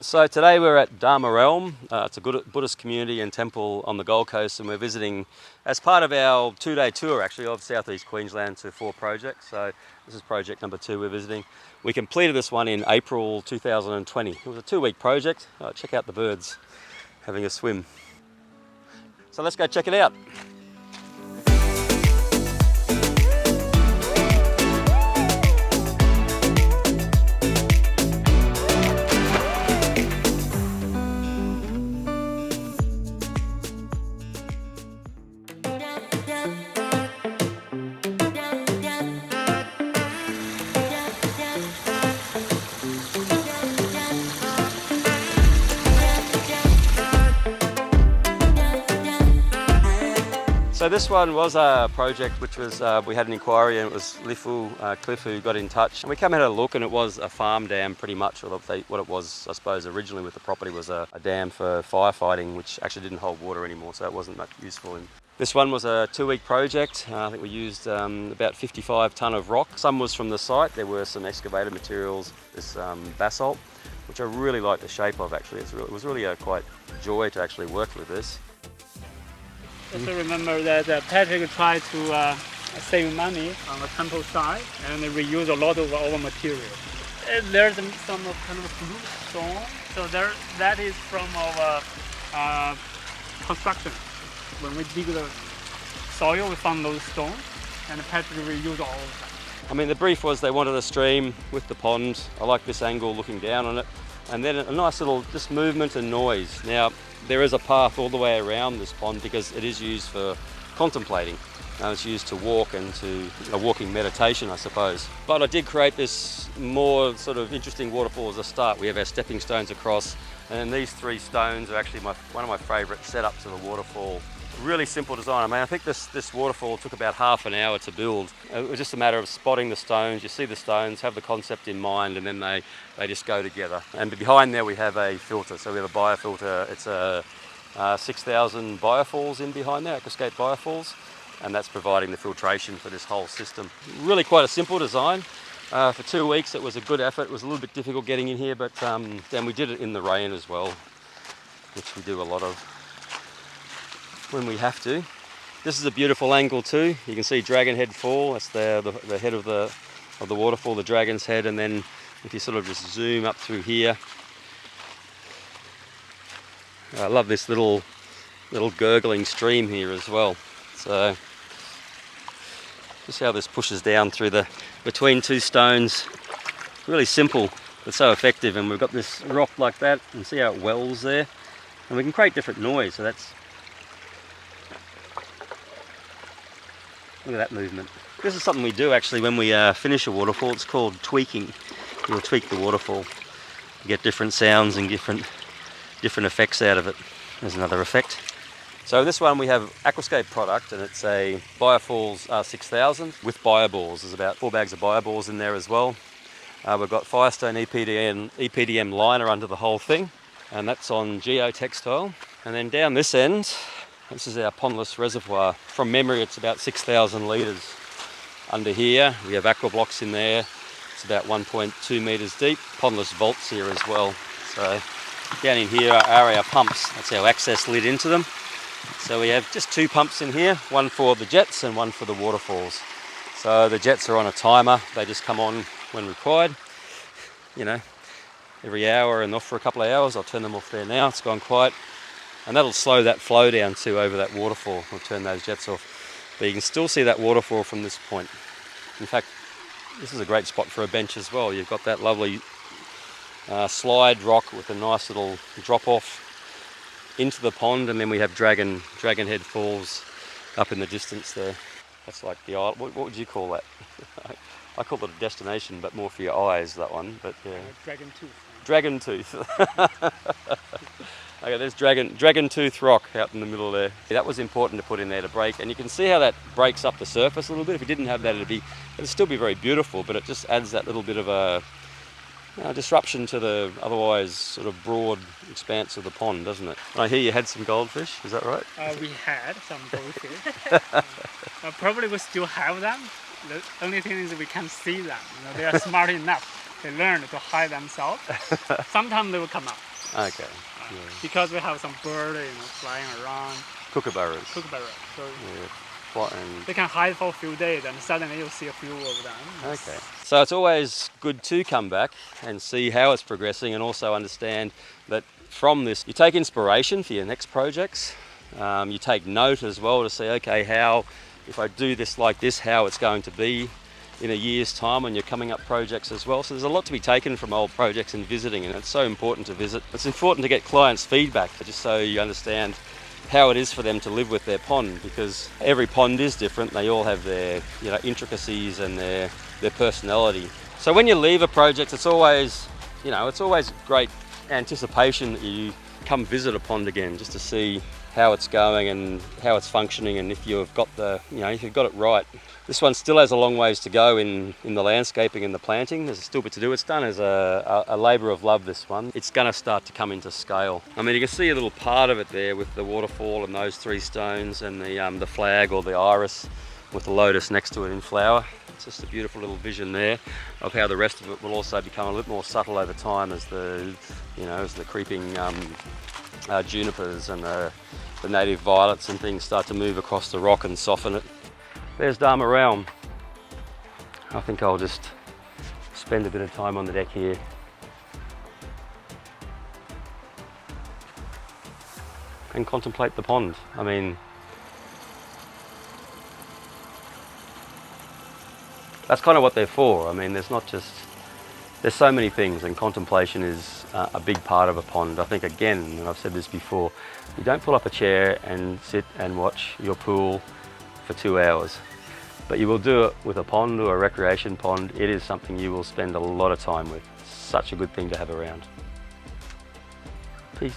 So today we're at Dharma Realm. It's a Buddhist community and temple on the Gold Coast, and we're visiting as part of our 2-day tour actually of Southeast Queensland to 4 projects. So this is project number 2 we're visiting. We completed this one in April 2020. It was a 2-week project. Check out the birds having a swim. So let's go check it out. So this one was a project which was, we had an inquiry, and it was Lifu Cliff who got in touch. And we came and had a look, and it was a farm dam pretty much. What it was, I suppose, originally with the property was a dam for firefighting, which actually didn't hold water anymore, so it wasn't much useful. This one was a 2-week project. I think we used about 55 tonne of rock. Some was from the site. There were some excavated materials, this basalt, which I really like the shape of actually. It was really quite a joy to actually work with this. Just remember that Patrick tried to save money on the temple side and reuse a lot of our material. There's some kind of blue stone, so that is from our construction. When we dig the soil, we found those stones, and Patrick reused all of that. I mean, the brief was they wanted a stream with the pond. I like this angle looking down on it. And then a nice little just movement and noise. Now, there is a path all the way around this pond because it is used for contemplating. It's used to walk and to walking meditation, I suppose. But I did create this more sort of interesting waterfall as a start. We have our stepping stones across, and these 3 stones are actually one of my favourite setups of a waterfall. Really simple design. I mean, I think this waterfall took about half an hour to build. It was just a matter of spotting the stones. You see the stones, have the concept in mind, and then they just go together. And behind there we have a filter. So we have a biofilter. It's a 6,000 biofalls in behind there, Aquascape biofalls, and that's providing the filtration for this whole system. Really quite a simple design. For 2 weeks it was a good effort. It was a little bit difficult getting in here, but then we did it in the rain as well, which we do a lot of when we have to. This is a beautiful angle too. You can see Dragon Head Fall. That's the head of the waterfall, the Dragon's Head, and then if you sort of just zoom up through here, I love this little gurgling stream here as well. So just how this pushes down through between 2 stones. Really simple but so effective. And we've got this rock like that, and see how it wells there, and we can create different noise. So that's, look at that movement. This is something we do actually when we finish a waterfall. It's called tweaking. You'll tweak the waterfall. You get different sounds and different effects out of it. There's another effect. So this one we have Aquascape product, and it's a Biofalls 6000 with bioballs. There's about 4 bags of bioballs in there as well. We've got Firestone EPDM liner under the whole thing, and that's on geotextile. And then down this end, this is our pondless reservoir. From memory, it's about 6,000 litres. Under here, we have aqua blocks in there. It's about 1.2 metres deep. Pondless vaults here as well. So down in here are our pumps. That's our access lid into them. So we have just 2 pumps in here, one for the jets and one for the waterfalls. So the jets are on a timer. They just come on when required. Every hour, and off for a couple of hours. I'll turn them off there now. It's gone quiet. And that'll slow that flow down too over that waterfall. We'll turn those jets off. But you can still see that waterfall from this point. In fact, this is a great spot for a bench as well. You've got that lovely slide rock with a nice little drop off into the pond, and then we have Dragon Head Falls up in the distance there. That's like the island. What would you call that? I call it a destination, but more for your eyes, that one. But yeah. Dragon Tooth. Dragon Tooth. Okay, there's Dragon Tooth Rock out in the middle there. That was important to put in there to break, and you can see how that breaks up the surface a little bit. If you didn't have that, it'd still be very beautiful, but it just adds that little bit of a disruption to the otherwise sort of broad expanse of the pond, doesn't it? And I hear you had some goldfish, is that right? We had some goldfish. Probably we still have them. The only thing is we can't see them. They are smart enough. They learn to hide themselves. Sometimes they will come out. Okay. Because we have some bird, flying around, Kookaburras. kookaburra. So Yeah. And they can hide for a few days, and suddenly you'll see a few of them. okay. So it's always good to come back and see how it's progressing, and also understand that from this you take inspiration for your next projects. You take note as well to say, okay, how, if I do this like this, how it's going to be in a year's time when you're coming up projects as well. So there's a lot to be taken from old projects and visiting, and it's so important to visit. It's important to get clients' feedback just so you understand how it is for them to live with their pond, because every pond is different. They all have their intricacies and their personality. So when you leave a project, it's always great anticipation that you come visit a pond again, just to see how it's going and how it's functioning, and if you've got if you've got it right. This one still has a long ways to go in the landscaping and the planting. There's still a bit to do. It's done as a labour of love, this one. It's going to start to come into scale. I mean, you can see a little part of it there with the waterfall and those 3 stones and the flag, or the iris with the lotus next to it in flower. It's just a beautiful little vision there of how the rest of it will also become a little more subtle over time as the creeping junipers and the native violets and things start to move across the rock and soften it. There's Dharma Realm. I think I'll just spend a bit of time on the deck here. And contemplate the pond. I mean, that's kind of what they're for. I mean, there's so many things, and contemplation is a big part of a pond. I think, again, and I've said this before, you don't pull up a chair and sit and watch your pool for 2 hours, but you will do it with a pond or a recreation pond. It is something you will spend a lot of time with. Such a good thing to have around. Peace.